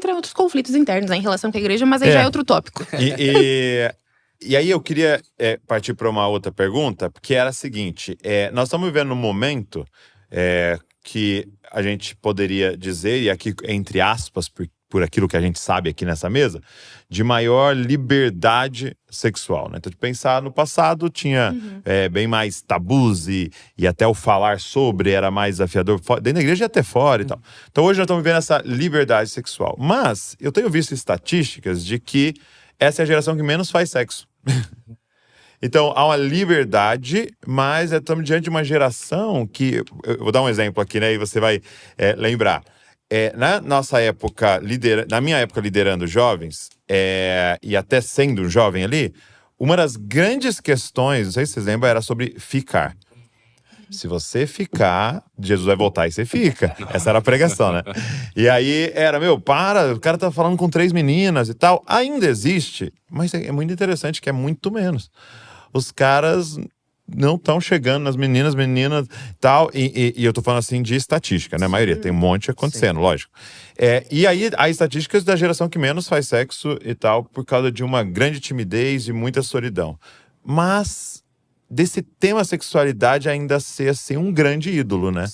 entra em outros conflitos internos, né, em relação com a igreja, mas aí já é outro tópico. E aí eu queria partir para uma outra pergunta, que era a seguinte: nós estamos vivendo num momento que a gente poderia dizer, e aqui entre aspas, por aquilo que a gente sabe aqui nessa mesa, de maior liberdade sexual, né? Então, de pensar no passado, tinha bem mais tabus e até o falar sobre era mais desafiador, dentro da igreja e até fora e tal. Então, hoje nós estamos vivendo essa liberdade sexual. Mas, eu tenho visto estatísticas de que essa é a geração que menos faz sexo. Então, há uma liberdade, mas estamos diante de uma geração que... Eu vou dar um exemplo aqui, né? E você vai lembrar. Na nossa época, na minha época liderando jovens, e até sendo um jovem ali, uma das grandes questões, não sei se vocês lembram, era sobre ficar. Se você ficar, Jesus vai voltar e você fica. Essa era a pregação, né? E aí era, o cara tá falando com 3 meninas e tal. Ainda existe, mas é muito interessante que é muito menos. Os caras não estão chegando nas meninas e tal. E eu tô falando assim de estatística, né? A maioria, tem um monte acontecendo, lógico. E aí, há estatísticas da geração que menos faz sexo e tal, por causa de uma grande timidez e muita solidão. Mas desse tema sexualidade ainda ser assim um grande ídolo, né?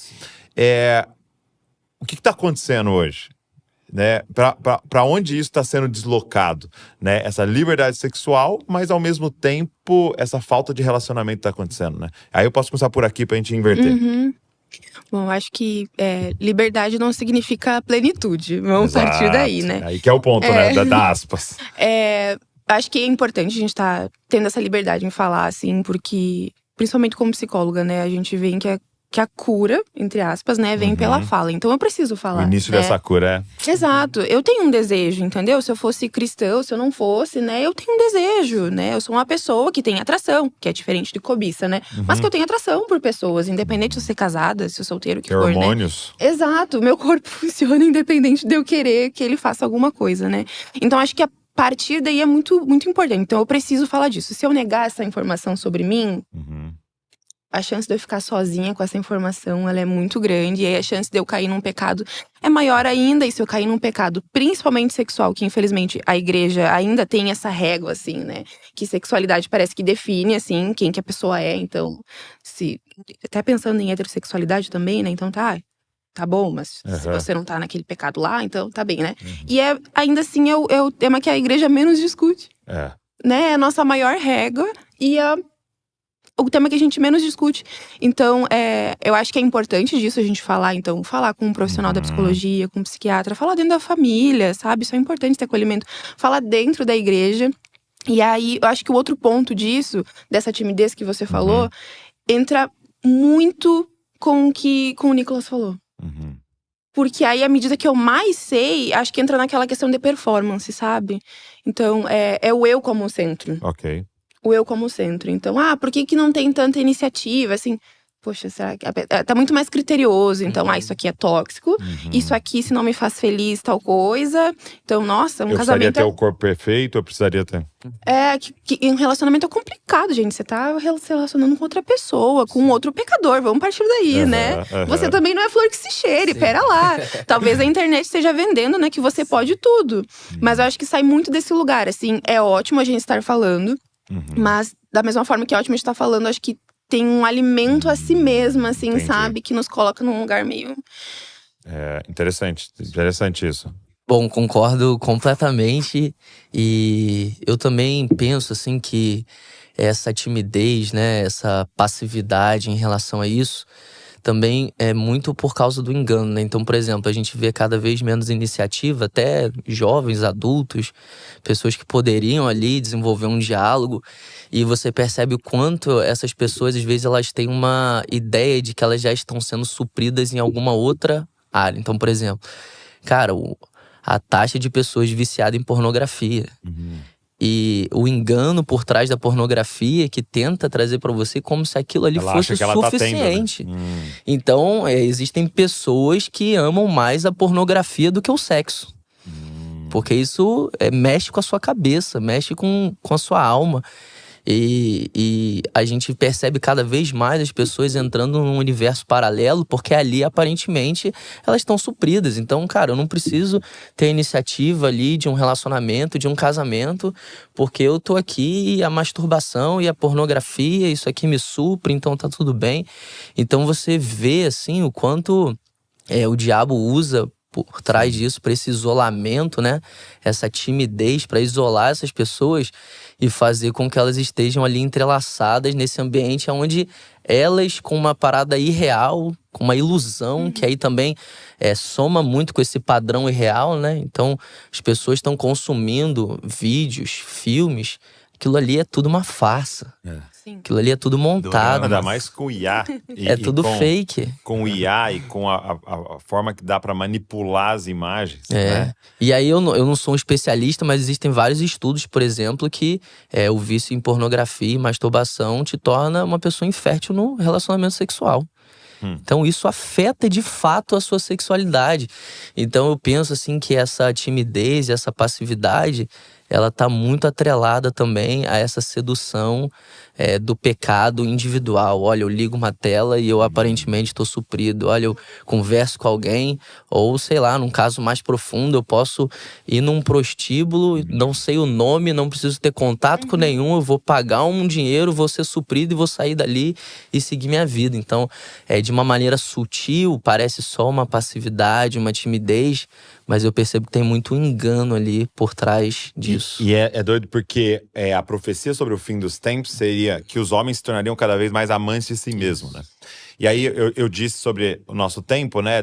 O que está acontecendo hoje? Né? Para onde isso está sendo deslocado, né? Essa liberdade sexual, mas ao mesmo tempo essa falta de relacionamento está acontecendo, né? Aí eu posso começar por aqui para a gente inverter. Bom, acho que liberdade não significa plenitude. Vamos partir daí, né? Aí que é o ponto, né? Da aspas. Acho que é importante a gente estar tendo essa liberdade em falar, assim, porque, principalmente como psicóloga, né, a gente vê que a cura, entre aspas, né, vem pela fala. Então eu preciso falar. O início dessa cura Exato. Eu tenho um desejo, entendeu? Se eu fosse cristã, se eu não fosse, né, eu tenho um desejo, né? Eu sou uma pessoa que tem atração, que é diferente de cobiça, né? Mas que eu tenho atração por pessoas, independente de eu ser casada, se eu solteiro, o que for, hormônios. Né? Exato. Meu corpo funciona independente de eu querer que ele faça alguma coisa, né? Então acho que a partir daí é muito, muito importante. Então eu preciso falar disso. Se eu negar essa informação sobre mim, a chance de eu ficar sozinha com essa informação, ela é muito grande. E aí a chance de eu cair num pecado é maior ainda. E se eu cair num pecado, principalmente sexual, que infelizmente a igreja ainda tem essa régua, assim, né? Que sexualidade parece que define, assim, quem que a pessoa é. Então, até pensando em heterossexualidade também, né? Então tá bom, mas se você não tá naquele pecado lá, então tá bem, né? E ainda assim é o tema que a igreja menos discute. Né? É a nossa maior régua e o tema que a gente menos discute. Então, eu acho que é importante disso a gente falar. Então, falar com um profissional da psicologia, com um psiquiatra, falar dentro da família, sabe? Isso é importante ter acolhimento. Falar dentro da igreja. E aí, eu acho que o outro ponto disso, dessa timidez que você falou, entra muito com o Nicolas falou. Porque aí, à medida que eu mais sei, acho que entra naquela questão de performance, sabe? Então, é o eu como centro. Ok. O eu como centro. Então, por que não tem tanta iniciativa, assim? Poxa, será que… Tá muito mais criterioso. Então, isso aqui é tóxico. Isso aqui, se não me faz feliz, tal coisa. Então, nossa, eu casamento… Eu precisaria ter o corpo perfeito, eu precisaria ter… que um relacionamento é complicado, gente. Você tá se relacionando com outra pessoa, com outro pecador. Vamos partir daí, né? Você também não é flor que se cheire, pera lá. Talvez a internet esteja vendendo, né, que você pode tudo. Mas eu acho que sai muito desse lugar, assim. É ótimo a gente estar falando. Mas, da mesma forma que é ótimo a gente estar falando, acho que tem um alimento a si mesmo, assim, Entendi. sabe? Que nos coloca num lugar meio… Interessante isso. Bom, concordo completamente. E eu também penso, assim, que essa timidez, né, essa passividade em relação a isso, também é muito por causa do engano, né? Então, por exemplo, a gente vê cada vez menos iniciativa, até jovens, adultos, pessoas que poderiam ali desenvolver um diálogo, e você percebe o quanto essas pessoas, às vezes, elas têm uma ideia de que elas já estão sendo supridas em alguma outra área. Então, por exemplo, cara, a taxa de pessoas viciadas em pornografia. E o engano por trás da pornografia que tenta trazer pra você como se aquilo ali fosse suficiente. Tá tendo, né? Então, existem pessoas que amam mais a pornografia do que o sexo. Porque isso mexe com a sua cabeça, mexe com a sua alma. E a gente percebe cada vez mais as pessoas entrando num universo paralelo, porque ali, aparentemente, elas estão supridas. Então, cara, eu não preciso ter a iniciativa ali de um relacionamento, de um casamento, porque eu tô aqui e a masturbação e a pornografia, isso aqui me supre, então tá tudo bem. Então você vê, assim, o quanto o diabo usa por trás disso, para esse isolamento, né? Essa timidez, para isolar essas pessoas e fazer com que elas estejam ali entrelaçadas nesse ambiente onde elas, com uma parada irreal, com uma ilusão, que aí também soma muito com esse padrão irreal, né? Então, as pessoas estão consumindo vídeos, filmes, aquilo ali é tudo uma farsa. Sim. Aquilo ali é tudo montado. Ainda mais com o IA. É tudo fake. Com o IA e com a forma que dá para manipular as imagens. Né? E aí eu não sou um especialista, mas existem vários estudos, por exemplo, que o vício em pornografia e masturbação te torna uma pessoa infértil no relacionamento sexual. Então isso afeta de fato a sua sexualidade. Então eu penso assim que essa timidez, essa passividade, ela tá muito atrelada também a essa sedução do pecado individual. Olha, eu ligo uma tela e eu aparentemente estou suprido. Olha, eu converso com alguém, ou sei lá, num caso mais profundo, eu posso ir num prostíbulo, não sei o nome, não preciso ter contato com nenhum, eu vou pagar um dinheiro, vou ser suprido e vou sair dali e seguir minha vida. Então, de uma maneira sutil, parece só uma passividade, uma timidez, mas eu percebo que tem muito engano ali por trás disso. E é doido porque a profecia sobre o fim dos tempos seria que os homens se tornariam cada vez mais amantes de si mesmos, né? E aí eu disse sobre o nosso tempo, né?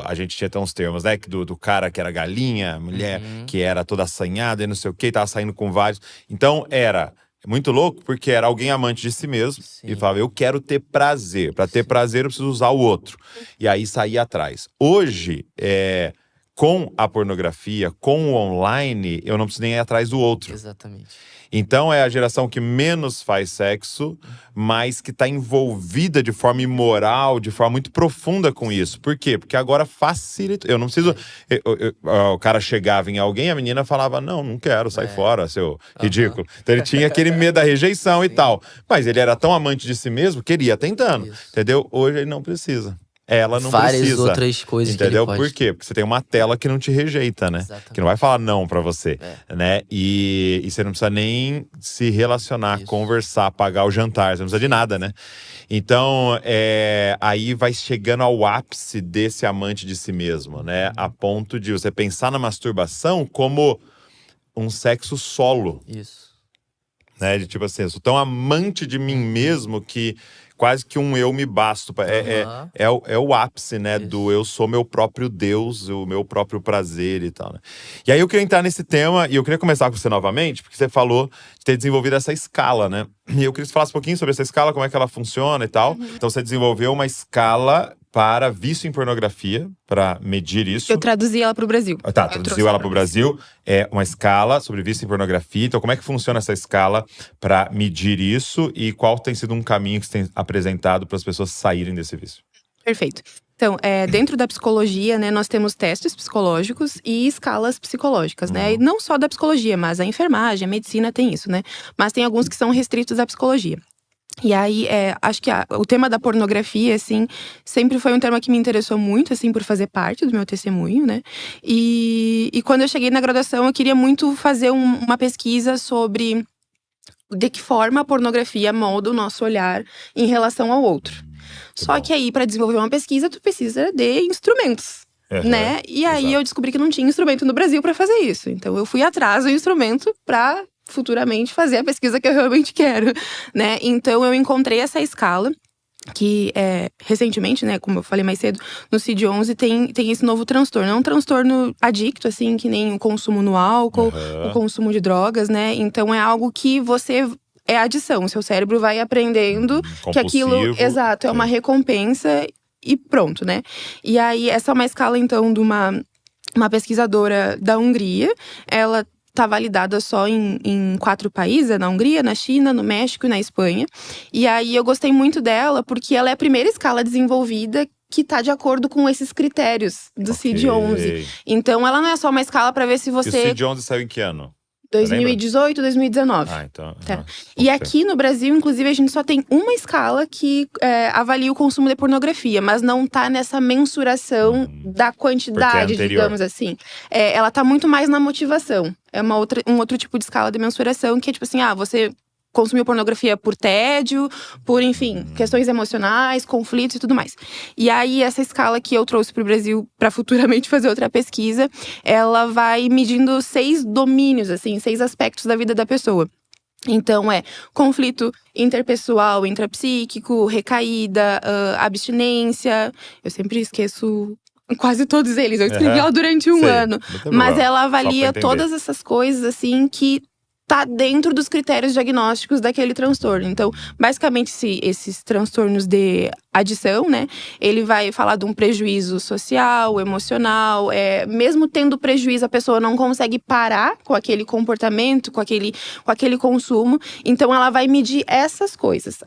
A gente tinha até uns termos, né? Do cara que era galinha, mulher que era toda assanhada e não sei o quê, tava saindo com vários. Então era muito louco porque era alguém amante de si mesmo. Sim. E falava, eu quero ter prazer. Para ter prazer eu preciso usar o outro. E aí saía atrás. Hoje, com a pornografia, com o online, eu não preciso nem ir atrás do outro. Exatamente. Então é a geração que menos faz sexo, mas que está envolvida de forma imoral, de forma muito profunda com isso. Por quê? Porque agora facilita. Eu não preciso… o cara chegava em alguém, a menina falava, não quero, sai fora, seu ridículo. Então ele tinha aquele medo da rejeição e tal. Mas ele era tão amante de si mesmo que ele ia tentando, entendeu? Hoje ele não precisa. Ela não várias precisa. Outras coisas, entendeu? Que ele pode. Por quê? Porque você tem uma tela que não te rejeita, né? Exatamente. Que não vai falar não pra você, né? E você não precisa nem se relacionar, conversar, pagar o jantar, você não precisa de nada, né? Então, aí vai chegando ao ápice desse amante de si mesmo, né? A ponto de você pensar na masturbação como um sexo solo. Isso. Né? De tipo assim, eu sou tão amante de mim mesmo que quase que um eu me basto. É o ápice, né? Isso. Do eu sou meu próprio Deus, o meu próprio prazer e tal, né? E aí eu queria entrar nesse tema, e eu queria começar com você novamente, porque você falou de ter desenvolvido essa escala, né? E eu queria que você falasse um pouquinho sobre essa escala, como é que ela funciona e tal. Então você desenvolveu uma escala para vício em pornografia, para medir isso. Eu traduzi ela para o Brasil. Tá, traduziu ela para o Brasil. É uma escala sobre vício em pornografia. Então, como é que funciona essa escala para medir isso? E qual tem sido um caminho que você tem apresentado para as pessoas saírem desse vício? Perfeito. Então, dentro da psicologia, né, nós temos testes psicológicos e escalas psicológicas, né? E não só da psicologia, mas a enfermagem, a medicina tem isso, né? Mas tem alguns que são restritos à psicologia. E aí, acho que o tema da pornografia, assim, sempre foi um tema que me interessou muito, assim, por fazer parte do meu testemunho, né? E quando eu cheguei na graduação, eu queria muito fazer uma pesquisa sobre de que forma a pornografia molda o nosso olhar em relação ao outro. Só que aí, para desenvolver uma pesquisa, tu precisa de instrumentos, né? E aí, eu descobri que não tinha instrumento no Brasil para fazer isso. Então, eu fui atrás do instrumento para futuramente fazer a pesquisa que eu realmente quero, né? Então eu encontrei essa escala que recentemente, né, como eu falei mais cedo, no CID-11 tem esse novo transtorno. É um transtorno adicto, assim, que nem o consumo no álcool, o consumo de drogas, né? Então é algo que você… é adição, seu cérebro vai aprendendo que aquilo… Exato, é uma recompensa e pronto, né? E aí, essa é uma escala, então, de uma pesquisadora da Hungria. Ela tá validada só em 4 países, na Hungria, na China, no México e na Espanha. E aí eu gostei muito dela, porque ela é a primeira escala desenvolvida que tá de acordo com esses critérios do CID-11. Então ela não é só uma escala para ver se você… E o CID-11 saiu em que ano? 2018, 2019. Então. Tá. E aqui no Brasil, inclusive, a gente só tem uma escala que avalia o consumo de pornografia, mas não tá nessa mensuração da quantidade, digamos assim. Ela tá muito mais na motivação. É um outro tipo de escala de mensuração, que é tipo assim, você consumiu pornografia por tédio, por, enfim, questões emocionais, conflitos e tudo mais. E aí, essa escala que eu trouxe pro Brasil para futuramente fazer outra pesquisa, ela vai medindo 6 domínios, assim, 6 aspectos da vida da pessoa. Então, conflito interpessoal, intrapsíquico, recaída, abstinência. Eu sempre esqueço quase todos eles. Eu escrevi ela durante um ano. Mas ela avalia todas essas coisas, assim, que tá dentro dos critérios diagnósticos daquele transtorno. Então, basicamente, esses transtornos de adição, né? Ele vai falar de um prejuízo social, emocional. Mesmo tendo prejuízo, a pessoa não consegue parar com aquele comportamento, com aquele consumo. Então, ela vai medir essas coisas.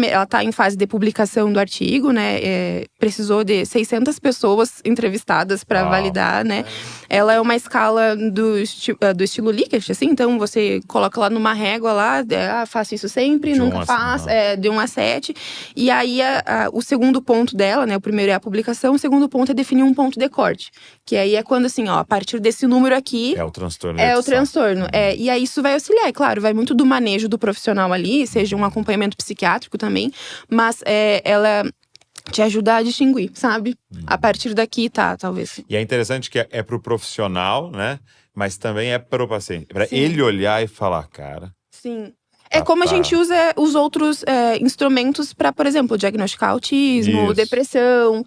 Ela tá em fase de publicação do artigo, né? Precisou de 600 pessoas entrevistadas para validar, né? Ela é uma escala do estilo Likert, assim. Então, você coloca lá numa régua lá, faço isso sempre, nunca faço, de 1 a 7. E aí, o segundo ponto dela, né, o primeiro é a publicação, o segundo ponto é definir um ponto de corte. Que aí é quando, assim, a partir desse número aqui… É o transtorno. É o transtorno. E aí isso vai auxiliar, é claro, vai muito do manejo do profissional ali, seja um acompanhamento psiquiátrico também. Mas ela… te ajudar a distinguir, sabe? A partir daqui, talvez. E é interessante que é pro profissional, né? Mas também é pro paciente. Pra ele olhar e falar, cara… Sim. Como a gente usa os outros instrumentos para, por exemplo, diagnosticar autismo, depressão,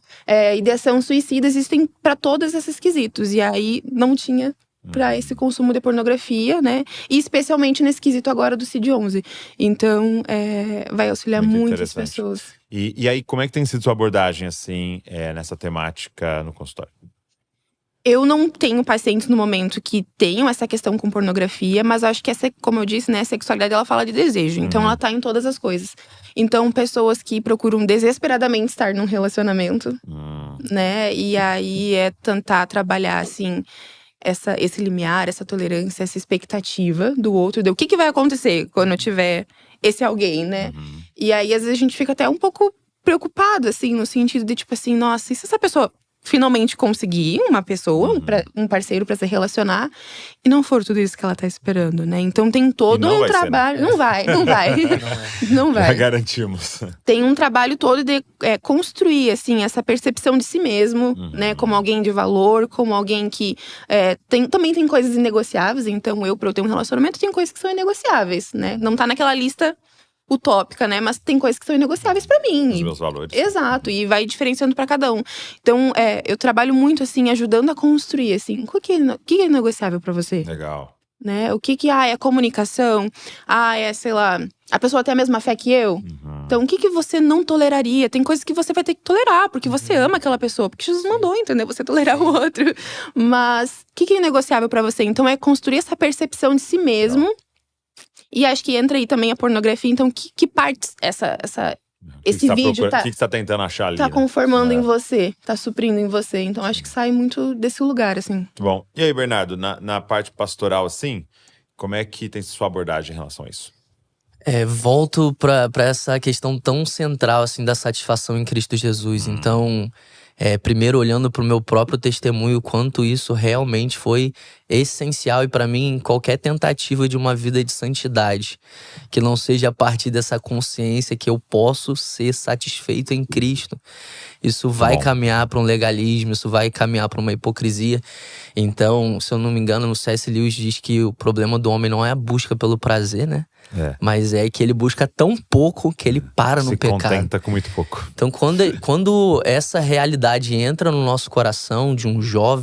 ideação suicida. Existem para todos esses quesitos. E aí, não tinha para esse consumo de pornografia, né? E especialmente nesse quesito agora do CID-11. Então, vai auxiliar muitas pessoas. E aí, como é que tem sido sua abordagem, assim, nessa temática no consultório? Eu não tenho pacientes no momento que tenham essa questão com pornografia, mas acho que como eu disse, né, a sexualidade ela fala de desejo. Então ela tá em todas as coisas. Então, pessoas que procuram desesperadamente estar num relacionamento, né? E aí tentar trabalhar, assim, esse limiar, essa tolerância, essa expectativa do outro, o que vai acontecer quando eu tiver esse alguém, né? E aí, às vezes, a gente fica até um pouco preocupado, assim, no sentido de, tipo assim, nossa, e se essa pessoa finalmente conseguir uma pessoa, um parceiro pra se relacionar, e não for tudo isso que ela tá esperando, né? Então tem todo um trabalho… Não vai. Não vai. Já garantimos. Tem um trabalho todo de construir, assim, essa percepção de si mesmo, né? Como alguém de valor, como alguém que… também tem coisas inegociáveis. Então, pra eu ter um relacionamento, tem coisas que são inegociáveis, né? Não tá naquela lista utópica, né? Mas tem coisas que são inegociáveis pra mim. Os meus valores. Exato, e vai diferenciando pra cada um. Então, eu trabalho muito, assim, ajudando a construir, assim, o que é negociável pra você? Legal. Né? O que é comunicação? Sei lá, a pessoa tem a mesma fé que eu? Então, o que você não toleraria? Tem coisas que você vai ter que tolerar, porque você ama aquela pessoa. Porque Jesus mandou, entendeu? Você tolerar o outro. Mas, o que é negociável pra você? Então, é construir essa percepção de si mesmo. E acho que entra aí também a pornografia. Então, que partes esse vídeo tá… O que você tá tentando achar ali? Tá conformando em você, tá suprindo em você. Então, acho que sai muito desse lugar, assim. Muito bom. E aí, Bernardo, na parte pastoral, assim, como é que tem sua abordagem em relação a isso? Volto pra essa questão tão central, assim, da satisfação em Cristo Jesus. Então… primeiro olhando para o meu próprio testemunho, quanto isso realmente foi essencial e para mim qualquer tentativa de uma vida de santidade que não seja a partir dessa consciência que eu posso ser satisfeito em Cristo, isso vai caminhar para um legalismo, isso vai caminhar para uma hipocrisia. Então, se eu não me engano, no C.S. Lewis diz que o problema do homem não é a busca pelo prazer, né? Mas é que ele busca tão pouco que ele para no pecado. Se contenta com muito pouco. Então, quando essa realidade entra no nosso coração de um jovem